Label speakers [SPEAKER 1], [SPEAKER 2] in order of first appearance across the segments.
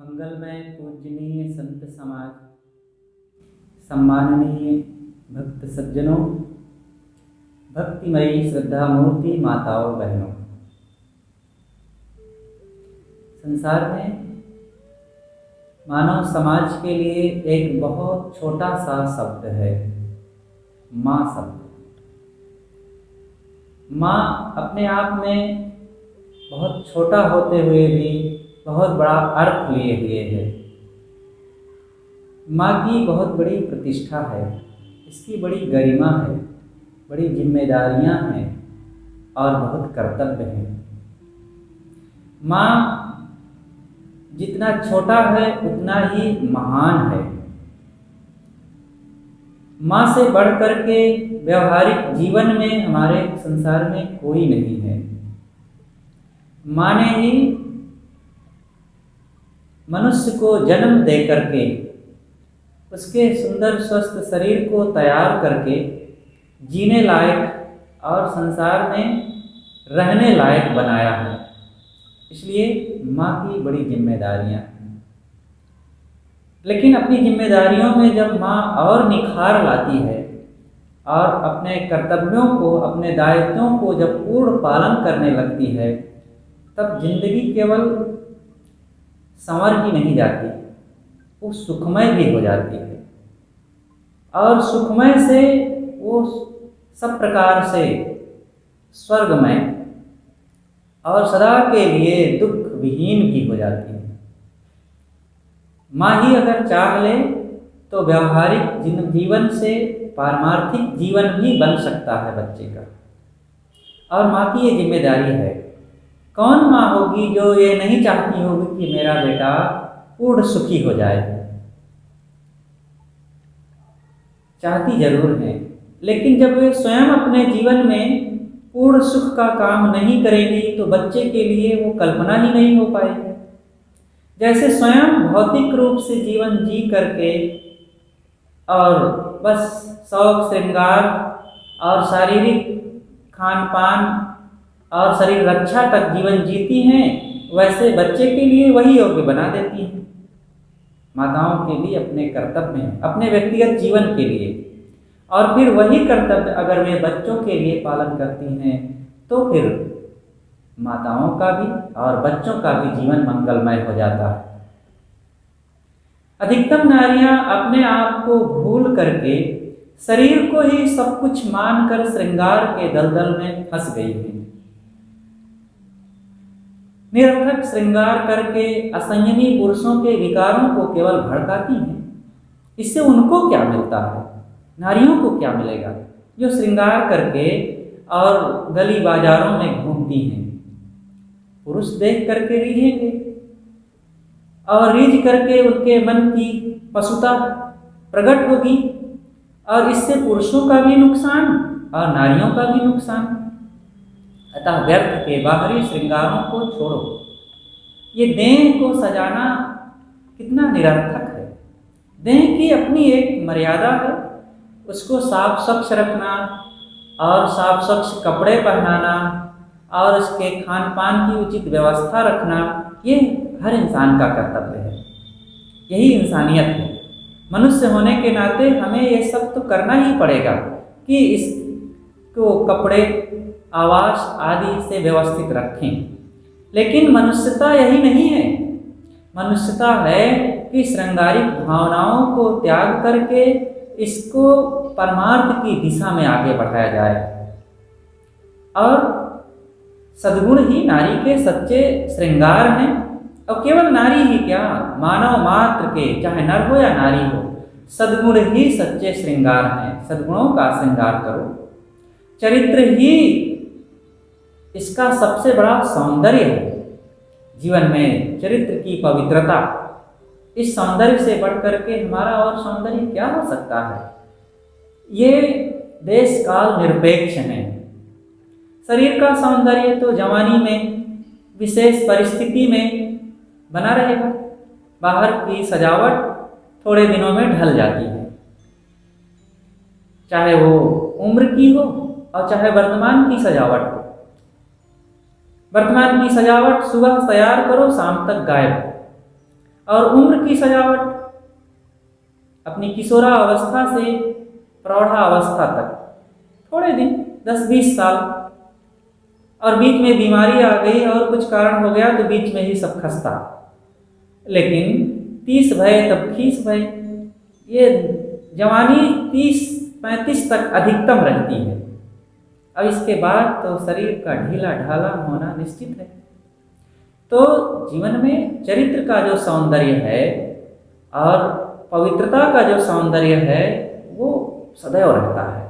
[SPEAKER 1] मंगलमय पूजनीय संत समाज, सम्माननीय भक्त सज्जनों, भक्तिमयी श्रद्धा मूर्ति माताओं बहनों, संसार में मानव समाज के लिए एक बहुत छोटा सा शब्द है, माँ शब्द। माँ अपने आप में बहुत छोटा होते हुए भी बहुत बड़ा अर्थ लिए हुए है। माँ की बहुत बड़ी प्रतिष्ठा है, इसकी बड़ी गरिमा है, बड़ी जिम्मेदारियां हैं और बहुत कर्तव्य हैं। माँ जितना छोटा है उतना ही महान है। माँ से बढ़ कर के व्यवहारिक जीवन में हमारे संसार में कोई नहीं है। माँ ने ही मनुष्य को जन्म दे करके उसके सुंदर स्वस्थ शरीर को तैयार करके जीने लायक और संसार में रहने लायक बनाया है। इसलिए माँ की बड़ी जिम्मेदारियां हैं। लेकिन अपनी जिम्मेदारियों में जब माँ और निखार लाती है और अपने कर्तव्यों को, अपने दायित्वों को जब पूर्ण पालन करने लगती है, तब जिंदगी केवल संवर ही नहीं जाती, वो सुखमय भी हो जाती है। और सुखमय से वो सब प्रकार से स्वर्गमय और सदा के लिए दुख विहीन भी हो जाती है। माँ ही अगर चाह ले तो व्यवहारिक जीवन से पारमार्थिक जीवन भी बन सकता है बच्चे का। और माँ की ये जिम्मेदारी है। कौन माँ होगी जो ये नहीं चाहती होगी कि मेरा बेटा पूर्ण सुखी हो जाए? चाहती जरूर है, लेकिन जब वे स्वयं अपने जीवन में पूर्ण सुख का काम नहीं करेंगी तो बच्चे के लिए वो कल्पना ही नहीं हो पाएगी। जैसे स्वयं भौतिक रूप से जीवन जी करके और बस शौक श्रृंगार और शारीरिक खान पान और शरीर रक्षा तक जीवन जीती हैं, वैसे बच्चे के लिए वही योग्य बना देती हैं। माताओं के लिए अपने कर्तव्य हैं, अपने व्यक्तिगत जीवन के लिए, और फिर वही कर्तव्य अगर वे बच्चों के लिए पालन करती हैं तो फिर माताओं का भी और बच्चों का भी जीवन मंगलमय हो जाता है। अधिकतम नारियां अपने आप को भूल करके शरीर को ही सब कुछ मानकर श्रृंगार के दलदल में फंस गई हैं। निरर्थक श्रृंगार करके असंयमी पुरुषों के विकारों को केवल भड़काती हैं। इससे उनको क्या मिलता है? नारियों को क्या मिलेगा जो श्रृंगार करके और गली बाजारों में घूमती हैं? पुरुष देख करके रीझेंगे और रीझ करके उनके मन की पशुता प्रकट होगी, और इससे पुरुषों का भी नुकसान और नारियों का भी नुकसान। अतः व्यर्थ के बाहरी श्रृंगारों को छोड़ो। ये देह को सजाना कितना निरर्थक है। देह की अपनी एक मर्यादा है, उसको साफ स्वच्छ रखना और साफ स्वच्छ कपड़े पहनाना और उसके खान पान की उचित व्यवस्था रखना, ये हर इंसान का कर्तव्य है। यही इंसानियत है। मनुष्य होने के नाते हमें ये सब तो करना ही पड़ेगा कि इसको कपड़े, आवास आदि से व्यवस्थित रखें। लेकिन मनुष्यता यही नहीं है। मनुष्यता है कि श्रृंगारिक भावनाओं को त्याग करके इसको परमार्थ की दिशा में आगे बढ़ाया जाए। और सद्गुण ही नारी के सच्चे श्रृंगार हैं। और केवल नारी ही क्या, मानव मात्र के, चाहे नर हो या नारी हो, सद्गुण ही सच्चे श्रृंगार हैं। सद्गुणों का श्रृंगार करो। चरित्र ही इसका सबसे बड़ा सौंदर्य है। जीवन में चरित्र की पवित्रता, इस सौंदर्य से बढ़कर के हमारा और सौंदर्य क्या हो सकता है? ये देश काल निरपेक्ष है। शरीर का सौंदर्य तो जवानी में विशेष परिस्थिति में बना रहेगा। बाहर की सजावट थोड़े दिनों में ढल जाती है, चाहे वो उम्र की हो और चाहे वर्तमान की सजावट हो। वर्तमान की सजावट सुबह तैयार करो, शाम तक गायब। और उम्र की सजावट अपनी किशोरावस्था से प्रौढ़ावस्था तक, थोड़े दिन 10-20 साल, और बीच में बीमारी आ गई और कुछ कारण हो गया तो बीच में ही सब खस्ता। लेकिन 30 भय तब खीस भय, ये जवानी 30-35 तक अधिकतम रहती है। अब इसके बाद तो शरीर का ढीला ढाला होना निश्चित है। तो जीवन में चरित्र का जो सौंदर्य है और पवित्रता का जो सौंदर्य है वो सदैव रहता है,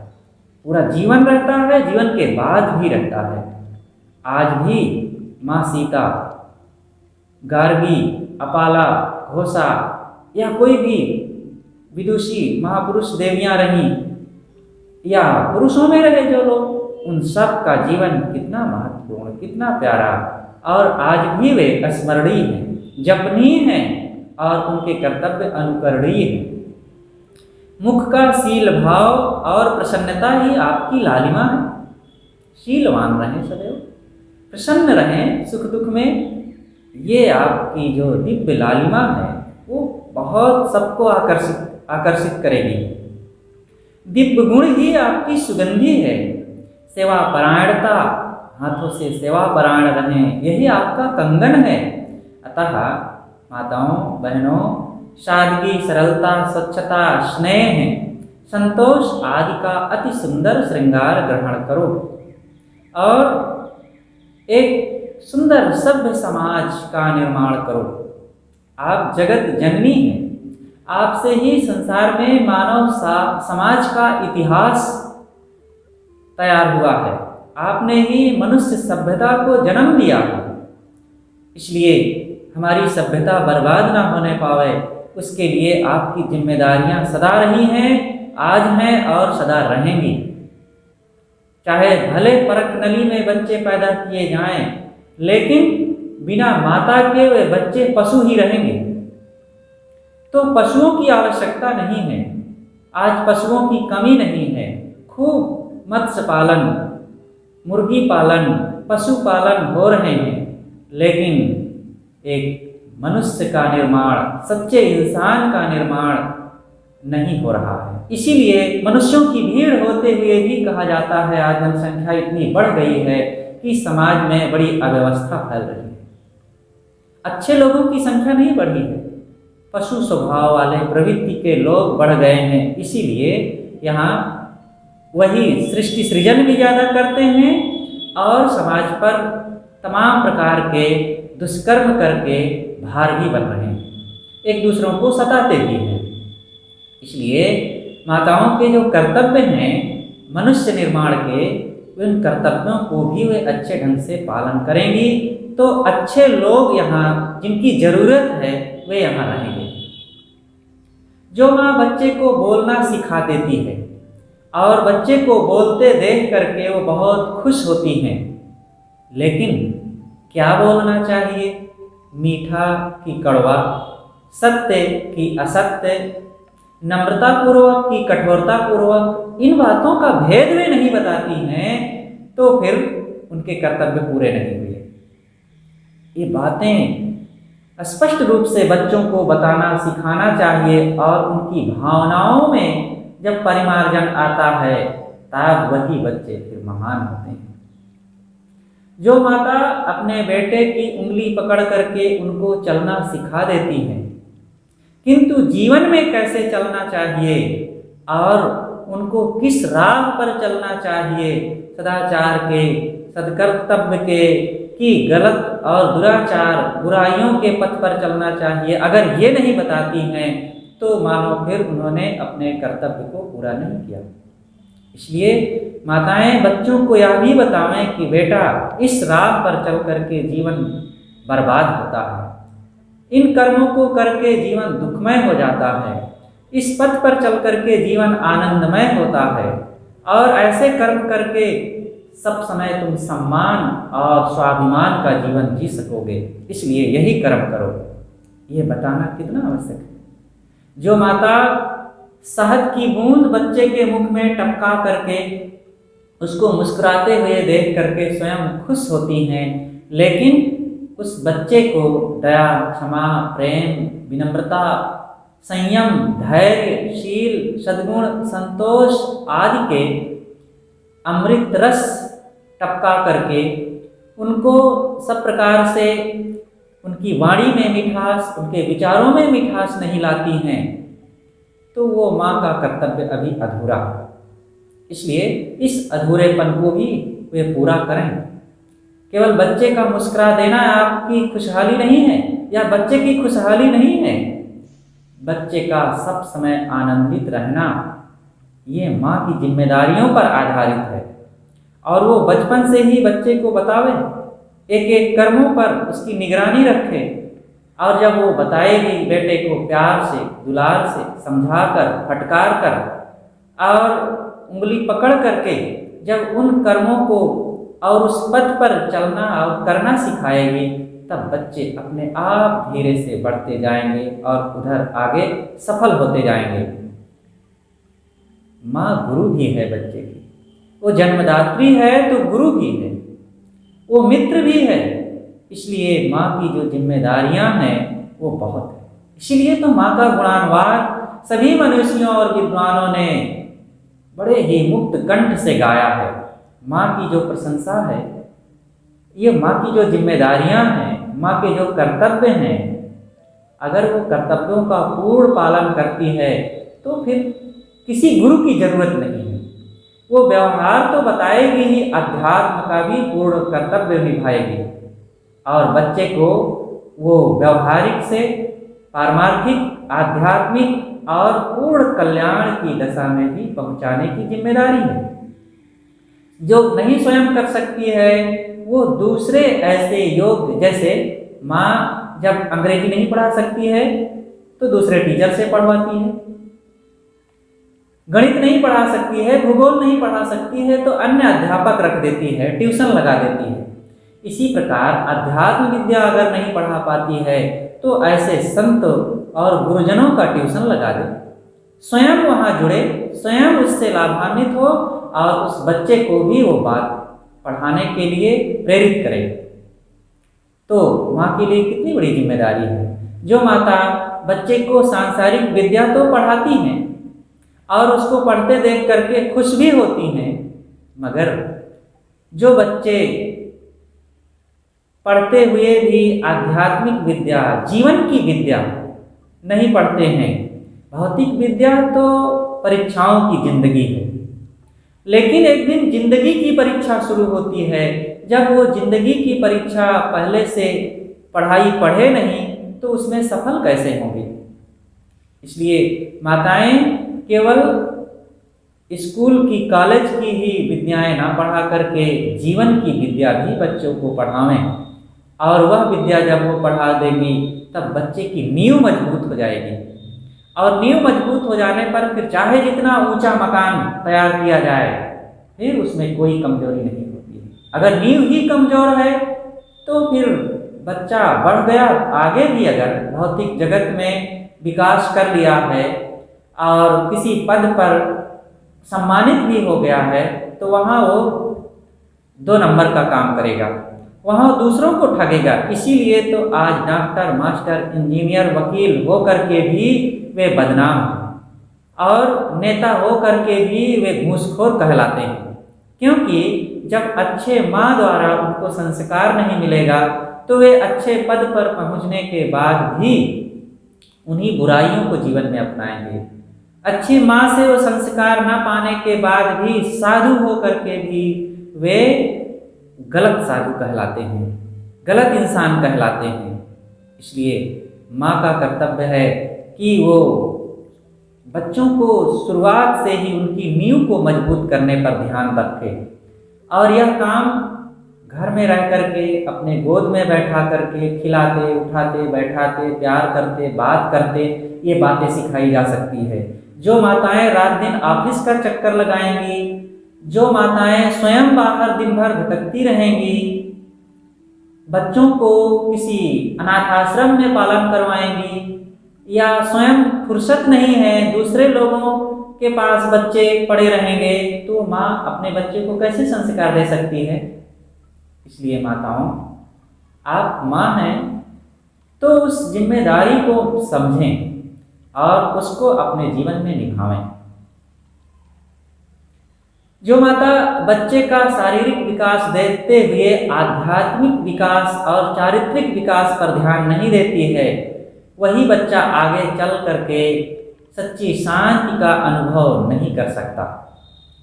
[SPEAKER 1] पूरा जीवन रहता है, जीवन के बाद भी रहता है। आज भी माँ सीता, गार्गी, अपाला, घोषा या कोई भी विदुषी महापुरुष देवियाँ रहीं या पुरुषों में रहे जो लोग, उन सब का जीवन कितना महत्वपूर्ण, कितना प्यारा, और आज भी वे स्मरणीय हैं, जपनीय हैं और उनके कर्तव्य अनुकरणीय हैं। मुख का शील भाव और प्रसन्नता ही आपकी लालिमा है। शीलवान रहें, सदैव प्रसन्न रहें सुख दुख में, ये आपकी जो दिव्य लालिमा है वो बहुत सबको आकर्षित करेगी। दिव्य गुण ही आपकी सुगंधी है। सेवा परायणता, हाथों से सेवा परायण रहें, यही आपका कंगन है। अतः माताओं बहनों, सादगी, सरलता, स्वच्छता, स्नेह, संतोष आदि का अति सुंदर श्रृंगार ग्रहण करो और एक सुंदर सभ्य समाज का निर्माण करो। आप जगत जननी हैं, आपसे ही संसार में मानव समाज का इतिहास तैयार हुआ है, आपने ही मनुष्य सभ्यता को जन्म दिया है। इसलिए हमारी सभ्यता बर्बाद ना होने पावे, उसके लिए आपकी जिम्मेदारियां सदा रही हैं, आज हैं और सदा रहेंगी। चाहे भले परख नली में बच्चे पैदा किए जाएं, लेकिन बिना माता के वे बच्चे पशु ही रहेंगे। तो पशुओं की आवश्यकता नहीं है, आज पशुओं की कमी नहीं है। खूब मत्स्य पालन, मुर्गी पालन, पशुपालन हो रहे हैं, लेकिन एक मनुष्य का निर्माण, सच्चे इंसान का निर्माण नहीं हो रहा है। इसीलिए मनुष्यों की भीड़ होते हुए भी कहा जाता है आज जनसंख्या इतनी बढ़ गई है कि समाज में बड़ी अव्यवस्था फैल रही है। अच्छे लोगों की संख्या नहीं बढ़ी है, पशु स्वभाव वाले प्रवृत्ति के लोग बढ़ गए हैं। इसीलिए यहाँ वही सृष्टि सृजन भी ज़्यादा करते हैं और समाज पर तमाम प्रकार के दुष्कर्म करके भार भी बन रहे हैं, एक दूसरों को सताते भी हैं। इसलिए माताओं के जो कर्तव्य हैं मनुष्य निर्माण के, उन कर्तव्यों को भी वे अच्छे ढंग से पालन करेंगी तो अच्छे लोग यहाँ जिनकी ज़रूरत है वे यहाँ रहेंगे। जो माँ बच्चे को बोलना सिखा देती है और बच्चे को बोलते देख करके वो बहुत खुश होती हैं, लेकिन क्या बोलना चाहिए, मीठा कि कड़वा, सत्य कि असत्य, नम्रता पूर्वक कि कठोरता पूर्वक, इन बातों का भेद वे नहीं बताती हैं तो फिर उनके कर्तव्य पूरे नहीं हुए। ये बातें स्पष्ट रूप से बच्चों को बताना सिखाना चाहिए और उनकी भावनाओं में जब परिमार्जन आता है तब वही बच्चे फिर महान होते हैं। जो माता अपने बेटे की उंगली पकड़ करके उनको चलना सिखा देती है, किंतु जीवन में कैसे चलना चाहिए और उनको किस राह पर चलना चाहिए, सदाचार के, सदकर्तव्य के कि गलत और दुराचार बुराइयों के पथ पर चलना चाहिए, अगर ये नहीं बताती हैं तो मानो फिर उन्होंने अपने कर्तव्य को पूरा नहीं किया। इसलिए माताएं बच्चों को यह भी बतावें कि बेटा इस राह पर चल करके जीवन बर्बाद होता है, इन कर्मों को करके जीवन दुखमय हो जाता है, इस पथ पर चल करके जीवन आनंदमय होता है और ऐसे कर्म करके सब समय तुम सम्मान और स्वाभिमान का जीवन जी सकोगे। इसलिए यही कर्म करो, ये बताना कितना आवश्यक है। जो माता शहद की बूंद बच्चे के मुख में टपका करके उसको मुस्कुराते हुए देख करके स्वयं खुश होती हैं, लेकिन उस बच्चे को दया, क्षमा, प्रेम, विनम्रता, संयम, धैर्य, शील, सद्गुण, संतोष आदि के अमृत रस टपका करके उनको सब प्रकार से उनकी वाणी में मिठास, उनके विचारों में मिठास नहीं लाती हैं, तो वो माँ का कर्तव्य अभी अधूरा है। इसलिए इस अधूरेपन को भी वे पूरा करें। केवल बच्चे का मुस्कुरा देना आपकी खुशहाली नहीं है या बच्चे की खुशहाली नहीं है। बच्चे का सब समय आनंदित रहना ये माँ की जिम्मेदारियों पर आधारित है। और वो बचपन से ही बच्चे को बतावे, एक एक कर्मों पर उसकी निगरानी रखे। और जब वो बताएगी बेटे को प्यार से, दुलार से समझाकर, फटकार कर और उंगली पकड़ करके जब उन कर्मों को और उस पथ पर चलना और करना सिखाएगी, तब बच्चे अपने आप धीरे से बढ़ते जाएंगे और उधर आगे सफल होते जाएंगे। माँ गुरु भी है बच्चे की, वो जन्मदात्री है तो गुरु भी है, वो मित्र भी है। इसलिए माँ की जो जिम्मेदारियां हैं वो बहुत है। इसलिए तो माँ का गुणानुवाद सभी मनुष्यों और विद्वानों ने बड़े ही मुक्त कंठ से गाया है। माँ की जो प्रशंसा है, ये माँ की जो जिम्मेदारियां हैं, माँ के जो कर्तव्य हैं, अगर वो कर्तव्यों का पूर्ण पालन करती है तो फिर किसी गुरु की जरूरत नहीं है। वो व्यवहार तो बताएगी ही, अध्यात्म का भी पूर्ण कर्तव्य निभाएगी और बच्चे को वो व्यवहारिक से पारमार्थिक, आध्यात्मिक और पूर्ण कल्याण की दशा में भी पहुंचाने की जिम्मेदारी है। जो नहीं स्वयं कर सकती है वो दूसरे ऐसे योग्य, जैसे माँ जब अंग्रेजी नहीं पढ़ा सकती है तो दूसरे टीचर से पढ़वाती है, गणित नहीं पढ़ा सकती है, भूगोल नहीं पढ़ा सकती है तो अन्य अध्यापक रख देती है, ट्यूशन लगा देती है। इसी प्रकार अध्यात्म विद्या अगर नहीं पढ़ा पाती है तो ऐसे संत और गुरुजनों का ट्यूशन लगा दे, स्वयं वहाँ जुड़े, स्वयं उससे लाभान्वित हो और उस बच्चे को भी वो बात पढ़ाने के लिए प्रेरित करे। तो माँ के लिए कितनी बड़ी जिम्मेदारी है। जो माता बच्चे को सांसारिक विद्या तो पढ़ाती हैं और उसको पढ़ते देख करके खुश भी होती हैं, मगर जो बच्चे पढ़ते हुए भी आध्यात्मिक विद्या, जीवन की विद्या नहीं पढ़ते हैं, भौतिक विद्या तो परीक्षाओं की जिंदगी है, लेकिन एक दिन जिंदगी की परीक्षा शुरू होती है। जब वो जिंदगी की परीक्षा पहले से पढ़ाई पढ़े नहीं तो उसमें सफल कैसे होंगे। इसलिए माताएं केवल स्कूल की, कॉलेज की ही विद्याएं ना पढ़ा करके जीवन की विद्या भी बच्चों को पढ़ावें। और वह विद्या जब वो पढ़ा देगी तब बच्चे की नींव मजबूत हो जाएगी और नींव मजबूत हो जाने पर फिर चाहे जितना ऊंचा मकान तैयार किया जाए फिर उसमें कोई कमजोरी नहीं होती है। अगर नींव ही कमजोर है तो फिर बच्चा बढ़ गया, आगे भी अगर भौतिक जगत में विकास कर लिया है और किसी पद पर सम्मानित भी हो गया है तो वहाँ वो 2 नंबर का काम करेगा, वहाँ दूसरों को ठगेगा। इसीलिए तो आज डॉक्टर, मास्टर, इंजीनियर, वकील हो करके भी वे बदनाम हैं और नेता हो करके भी वे घूसखोर कहलाते हैं, क्योंकि जब अच्छे माँ द्वारा उनको संस्कार नहीं मिलेगा तो वे अच्छे पद पर पहुँचने के बाद भी उन्हीं बुराइयों को जीवन में अपनाएंगे। अच्छी माँ से वो संस्कार ना पाने के बाद भी साधु हो करके भी वे गलत साधु कहलाते हैं, गलत इंसान कहलाते हैं। इसलिए माँ का कर्तव्य है कि वो बच्चों को शुरुआत से ही उनकी नींव को मजबूत करने पर ध्यान रखे और यह काम घर में रह करके अपने गोद में बैठा करके खिलाते, उठाते, बैठाते, प्यार करते, बात करते, ये बातें सिखाई जा सकती है। जो माताएं रात दिन ऑफिस का चक्कर लगाएंगी, जो माताएं स्वयं बाहर दिन भर भटकती रहेंगी, बच्चों को किसी अनाथ आश्रम में पालन करवाएंगी या स्वयं फुर्सत नहीं है, दूसरे लोगों के पास बच्चे पड़े रहेंगे, तो माँ अपने बच्चे को कैसे संस्कार दे सकती है। इसलिए माताओं, आप माँ हैं तो उस जिम्मेदारी को समझें और उसको अपने जीवन में निभाएं। जो माता बच्चे का शारीरिक विकास देखते हुए आध्यात्मिक विकास और चारित्रिक विकास पर ध्यान नहीं देती है, वही बच्चा आगे चल करके सच्ची शांति का अनुभव नहीं कर सकता।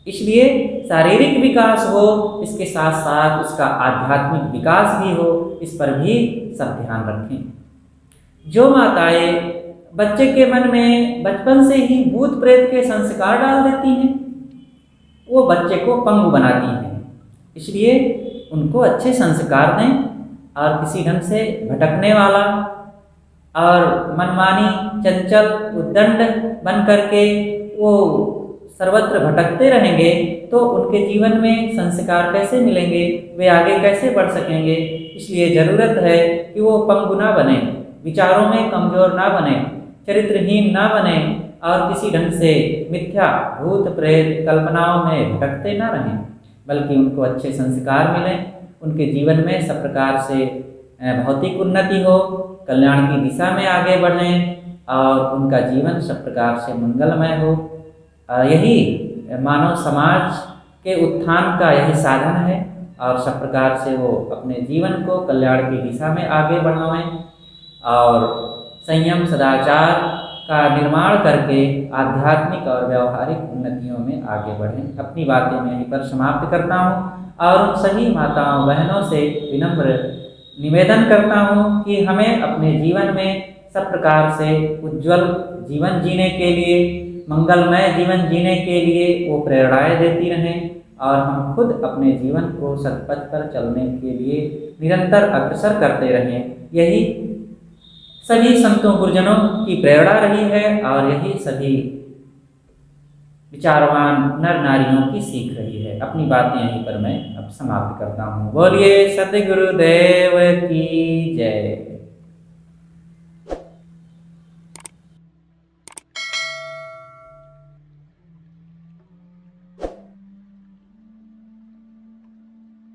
[SPEAKER 1] इसलिए शारीरिक विकास हो, इसके साथ साथ उसका आध्यात्मिक विकास भी हो, इस पर भी सब ध्यान रखें। जो माताएं बच्चे के मन में बचपन से ही भूत प्रेत के संस्कार डाल देती हैं, वो बच्चे को पंगु बनाती हैं। इसलिए उनको अच्छे संस्कार दें और किसी ढंग से भटकने वाला और मनमानी चंचल उद्दंड बन करके वो सर्वत्र भटकते रहेंगे तो उनके जीवन में संस्कार कैसे मिलेंगे, वे आगे कैसे बढ़ सकेंगे। इसलिए ज़रूरत है कि वो पंगु ना बने, विचारों में कमज़ोर ना बने, चरित्रहीन ना बने और किसी ढंग से मिथ्या भूत प्रेत कल्पनाओं में भटकते ना रहें, बल्कि उनको अच्छे संस्कार मिलें, उनके जीवन में सब प्रकार से भौतिक उन्नति हो, कल्याण की दिशा में आगे बढ़ें और उनका जीवन सब प्रकार से मंगलमय हो। यही मानव समाज के उत्थान का यही साधन है और सब प्रकार से वो अपने जीवन को कल्याण की दिशा में आगे बढ़ावें और संयम सदाचार का निर्माण करके आध्यात्मिक और व्यावहारिक उन्नतियों में आगे बढ़ें। अपनी बातें मैं यहीं पर समाप्त करता हूँ और उन सभी माताओं बहनों से विनम्र निवेदन करता हूँ कि हमें अपने जीवन में सब प्रकार से उज्जवल जीवन जीने के लिए, मंगलमय जीवन जीने के लिए वो प्रेरणाएँ देती रहें और हम खुद अपने जीवन को सत्पथ पर चलने के लिए निरंतर अग्रसर करते रहें। यही सभी संतों गुरुजनों की प्रेरणा रही है और यही सभी विचारवान नर नारियों की सीख रही है। अपनी बातें यहीं पर मैं अब समाप्त करता हूँ। बोलिए सतगुरुदेव की जय।